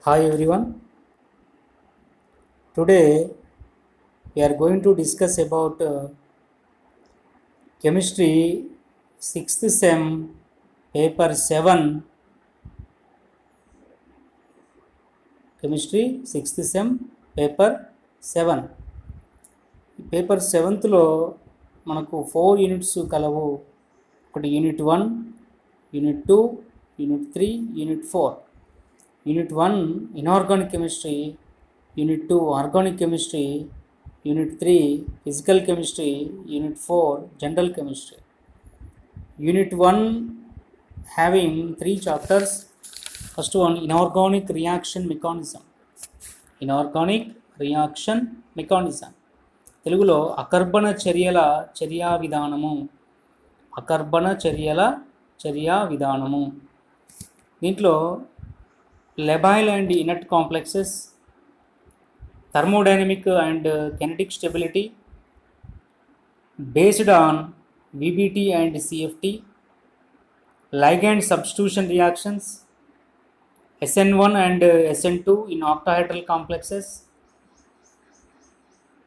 Hi everyone. Today we are going to discuss about chemistry 6th sem paper 7. Chemistry 6th sem paper 7. Paper 7th మనకు 4 units కలవు. ఒకటి unit 1, unit 2, unit 3, unit 4. Unit 1 inorganic chemistry, unit 2 organic chemistry, unit 3 physical chemistry, unit 4 general chemistry. Unit 1 having 3 chapters. First one inorganic reaction mechanism. Inorganic reaction mechanism తెలుగులో అకర్బన చర్యల చర్యా విధానము. అకర్బన చర్యల చర్యా విధానము. దీంట్లో labile and inert complexes, thermodynamic and kinetic stability based on VBT and CFT, ligand substitution reactions, SN1 and SN2 in octahedral complexes,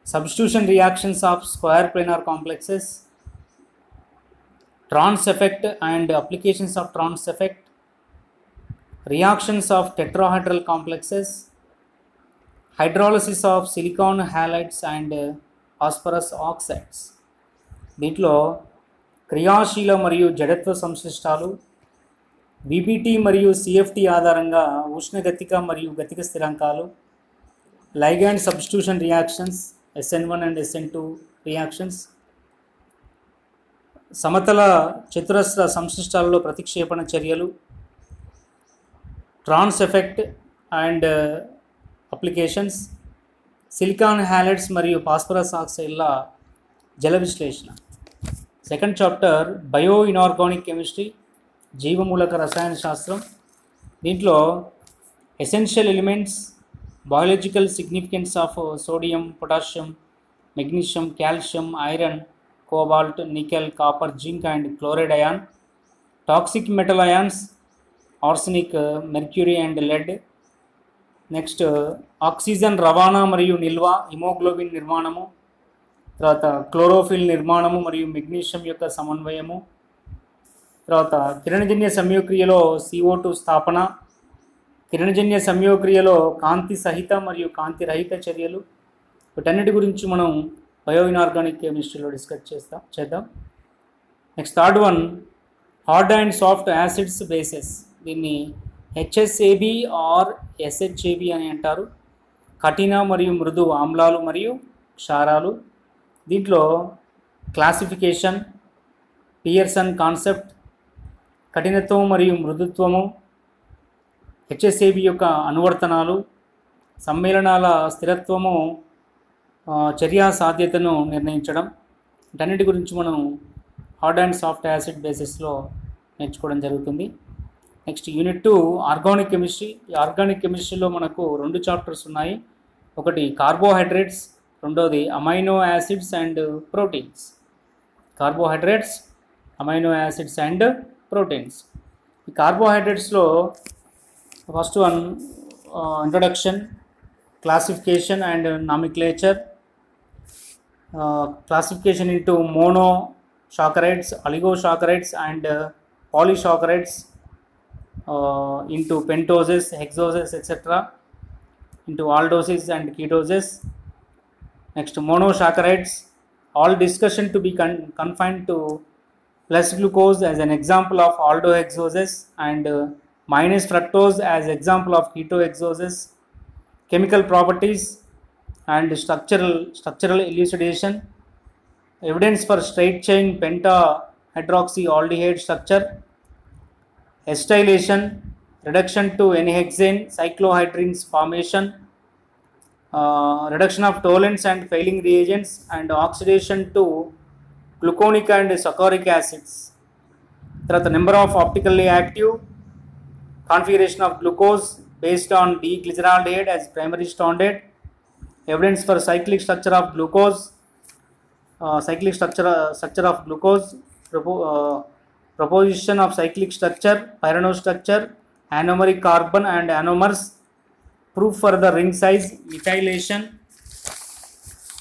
substitution reactions of square planar complexes, trans effect and applications of trans effect, reactions of tetrahedral complexes, hydrolysis of silicon halides and phosphorus oxides. దీంట్లో క్రియాశీల మరియు జడత్వ సంశ్లిష్టాలు, VBT మరియు CFT ఆధారంగా ఉష్ణగతిక మరియు గతిక స్థిరాంకాలు, ligand substitution reactions, SN1 and SN2 reactions, సమతల చతురస్ర సంశ్లిష్టాలలో ప్రతిక్షేపణ చర్యలు, trans effect and applications, silicon halides మరియు ఫాస్ఫరస్ ఆక్సైడ్ల జల విశ్లేషణ. Second chapter bio inorganic chemistry, జీవమూలక రసాయన శాస్త్రం. దీంట్లో essential elements, biological significance of sodium, potassium, magnesium, calcium, iron, cobalt, nickel, copper, zinc and chloride ion, toxic metal ions, arsenic, mercury and lead. Next oxygen రవాణా మరియు నిల్వ, haemoglobin నిర్మాణము, తర్వాత chlorophyll నిర్మాణము మరియు మెగ్నీషియం యొక్క సమన్వయము, తర్వాత కిరణజన్య సంయోక్రియలో CO2 స్థాపన, కిరణజన్య సంయోక్రియలో కాంతి సహిత మరియు కాంతి రహిత చర్యలు. వీటన్నిటి గురించి మనం బయో ఇనార్గానిక్ కెమిస్ట్రీలో డిస్కస్ చేద్దాం. Next third one hard and soft acids bases. దీన్ని HSAB ఆర్ SHAB అని అంటారు. కఠిన మరియు మృదు ఆమ్లాలు మరియు క్షారాలు. దీంట్లో క్లాసిఫికేషన్, పియర్సన్ కాన్సెప్ట్, కఠినత్వం మరియు మృదుత్వము, HSAB యొక్క అనువర్తనాలు, సమ్మేళనాల స్థిరత్వము, చర్యా సాధ్యతను నిర్ణయించడం. వీటన్నిటి గురించి మనం హార్డ్ అండ్ సాఫ్ట్ యాసిడ్ బేసిస్లో నేర్చుకోవడం జరుగుతుంది. Next unit 2 organic chemistry. ఈ ఆర్గానిక్ కెమిస్ట్రీలో మనకు 2 చాప్టర్స్ ఉన్నాయి. ఒకటి కార్బోహైడ్రేట్స్, రెండోది amino acids and proteins. Carbohydrates, amino acids and proteins. ఈ కార్బోహైడ్రేట్స్లో first one introduction, classification and nomenclature. Classification into monosaccharides, oligosaccharides and polysaccharides, into pentoses, hexoses, etc., into aldoses and ketoses. Next monosaccharides, all discussion to be confined to plus glucose as an example of aldohexoses and minus fructose as example of ketohexoses. Chemical properties and structural elucidation, evidence for straight chain pentahydroxyaldehyde structure, acetylation, reduction to N-hexane cyclohydrines formation, reduction of toluen and failing reagents, and oxidation to gluconic and succaric acids. The number of optically active, configuration of glucose based on D-glyceraldehyde as primary stranded, evidence for cyclic structure of glucose, proposition of cyclic structure, pyranose structure, anomeric carbon and anomers, proof for the ring size, methylation,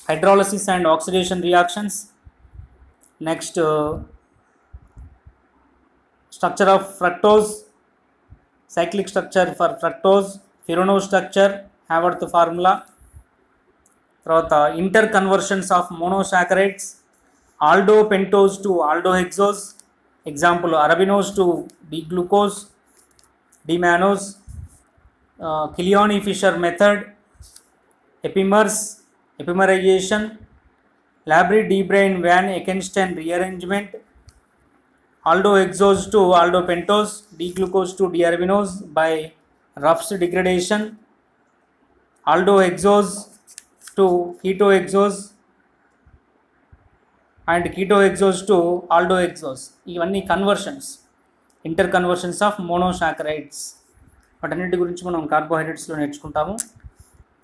hydrolysis and oxidation reactions. Next, structure of fructose, cyclic structure for fructose, Firono structure, Haworth formula. తర్వాత interconversions of monosaccharides, aldopentose to aldohexose, example arabinose to D glucose, D mannose, Kiliani Fischer method, epimers, epimerization, Lobry de Bruyn van Ekenstein rearrangement, aldohexose to aldopentose, D glucose to D arabinose by Ruff's degradation, aldohexose to ketohexose and ketohexose to aldohexose. ఇవన్నీ conversions, interconversions of monosaccharides. వాటన్నిటి గురించి మనం కార్బోహైడ్రేట్స్లో నేర్చుకుంటాము.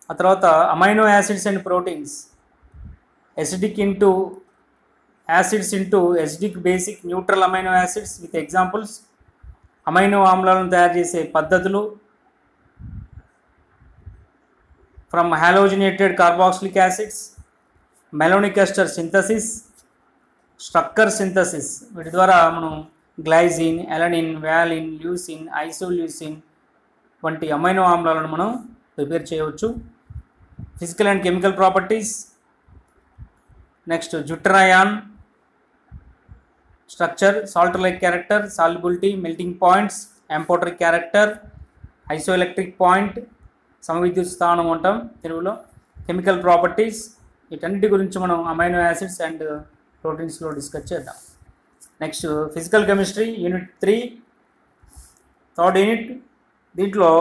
ఆ తర్వాత amino acids and proteins, acidic into acids into acidic basic neutral amino acids with examples, amino ఆమ్లాలను తయారు చేసే పద్ధతులు, from halogenated carboxylic acids, malonic ester synthesis, Strucker synthesis, వీటి ద్వారా మనం glycine, alanine, valine, leucine, isoleucine వంటి అమైనో ఆమ్లాలను మనం ప్రిపేర్ చేయవచ్చు. Physical and chemical properties, next zwitterion structure, salt like character, solubility, melting points, amphoteric character, isoelectric point, సమవిద్యుత్ స్థానం అంటాం తెలుగులో. కెమికల్ ప్రాపర్టీస్, వీటన్నిటి గురించి మనం అమైనో యాసిడ్స్ అండ్ ప్రోటీన్స్లో డిస్కస్ చేద్దాం. Next physical chemistry unit 3, third unit. దీంట్లో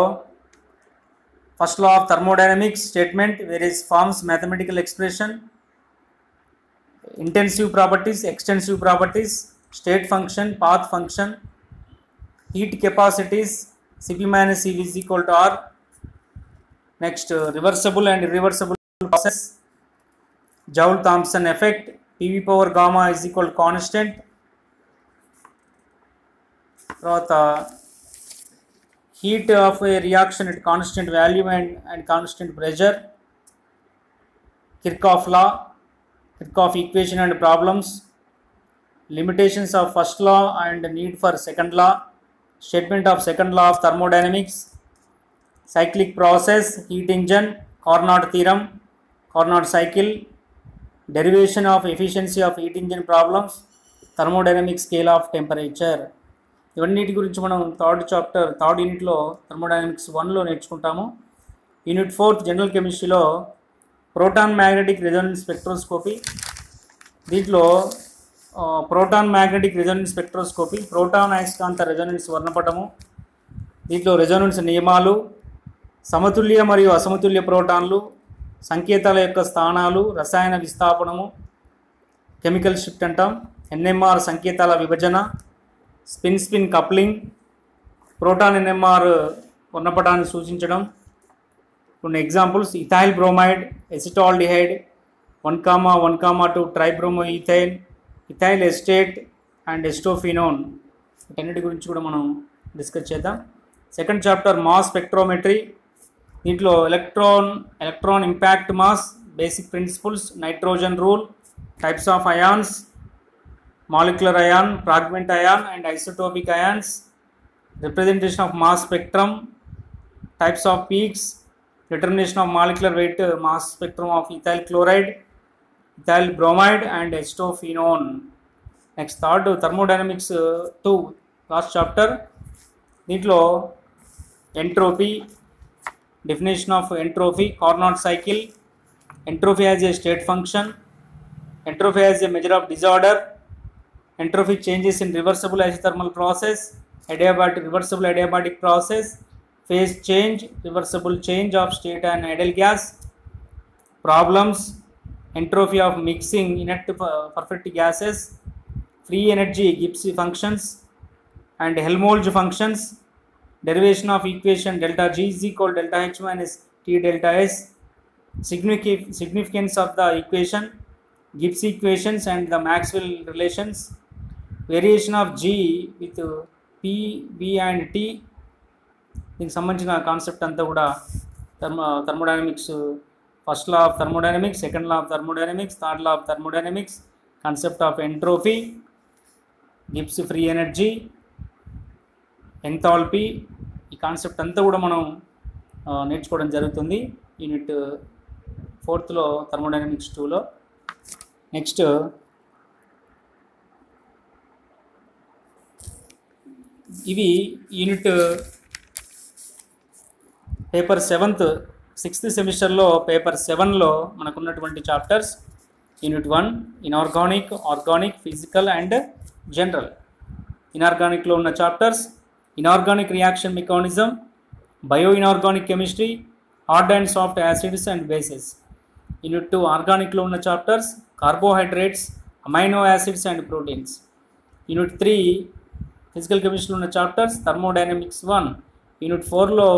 first law of thermodynamics statement, various forms, mathematical expression, intensive properties, extensive properties, state function, path function, heat capacities, Cp minus Cv is equal to R. Next, reversible and irreversible process, Joule-Thomson effect, PV power gamma is equal to constant. Heat of a reaction at constant value and constant pressure, Kirchhoff law, Kirchhoff equation and problems, limitations of first law and need for second law, statement of second law of thermodynamics, cyclic process, heat engine, Carnot theorem, Carnot cycle, derivation of efficiency of heat engine problems, thermodynamic scale of temperature. ఇవన్నిటి గురించి మనం third యూనిట్లో thermodynamics 1లో నేర్చుకుంటాము. Unit 4 general కెమిస్ట్రీలో proton magnetic resonance spectroscopy. దీంట్లో proton magnetic resonance spectroscopy, proton అయస్కాంత resonance వర్ణపటము, దీంట్లో రెజొనెన్స్ నియమాలు, సమతుల్య మరియు అసమతుల్య ప్రోటాన్లు, సంకేతాల యొక్క స్థానాలు, రసాయన విస్థాపనము, కెమికల్ షిఫ్ట్ అంటాం, ఎన్ఎంఆర్ సంకేతాల విభజన, స్పిన్ కప్లింగ్, ప్రోటాన్ ఎన్ఎంఆర్ వర్ణపటాన్ని సూచించడం. కొన్ని examples, ethyl bromide, acetaldehyde, 1,1,2 tribromo ethyl, ethyl acetate and acetophenone. వీటన్నిటి గురించి కూడా మనం డిస్కస్ చేద్దాం. Second chapter mass spectrometry. దీంట్లో electron impact mass, basic principles, nitrogen rule, types of ions, molecular ion, fragment ion and isotopic ions, representation of mass spectrum, types of peaks, determination of molecular weight mass spectrum of ethyl chloride, ethyl bromide and acetophenone. Next third thermodynamics 2 last chapter. దీంట్లో entropy, definition of entropy, Carnot cycle, entropy as a state function, entropy as a measure of disorder, entropy changes in reversible isothermal process, reversible adiabatic process, phase change, reversible change of state and ideal gas, problems, entropy of mixing inert perfect gases, free energy Gibbs functions and Helmholtz functions, derivation of equation delta G is equal to delta H minus T delta S, significance of the equation, Gibbs equations and the Maxwell relations, variation of G with P, V and T. దీనికి సంబంధించిన concept అంతా కూడా thermodynamics, first law of thermodynamics, second law of thermodynamics, third law of thermodynamics, concept of entropy, Gibbs free energy, enthalpy, ఈ concept అంతా కూడా మనం నేర్చుకోవడం జరుగుతుంది యూనిట్ 4లో థర్మోడైనమిక్స్ 2లో. నెక్స్ట్ ఇవి యూనిట్ పేపర్ 6th సెమిస్టర్లో పేపర్ 7లో మనకున్నటువంటి chapters. Unit 1 inorganic, organic, physical and general. ఇన్ఆర్గానిక్లో ఉన్న chapters inorganic reaction mechanism, bioinorganic chemistry, hard and soft acids and bases. Unit 2 ఆర్గానిక్లో ఉన్న chapters carbohydrates, amino acids and proteins. Unit 3 physical కెమిస్ట్రీలో ఉన్న chapters thermodynamics 1. Unit 4లో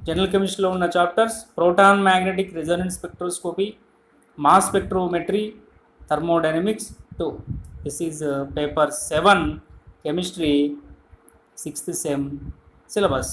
general కెమిస్ట్రీలో ఉన్న chapters proton magnetic resonance spectroscopy, mass spectrometry, thermodynamics 2. This is paper 7 chemistry 6th sem syllabus.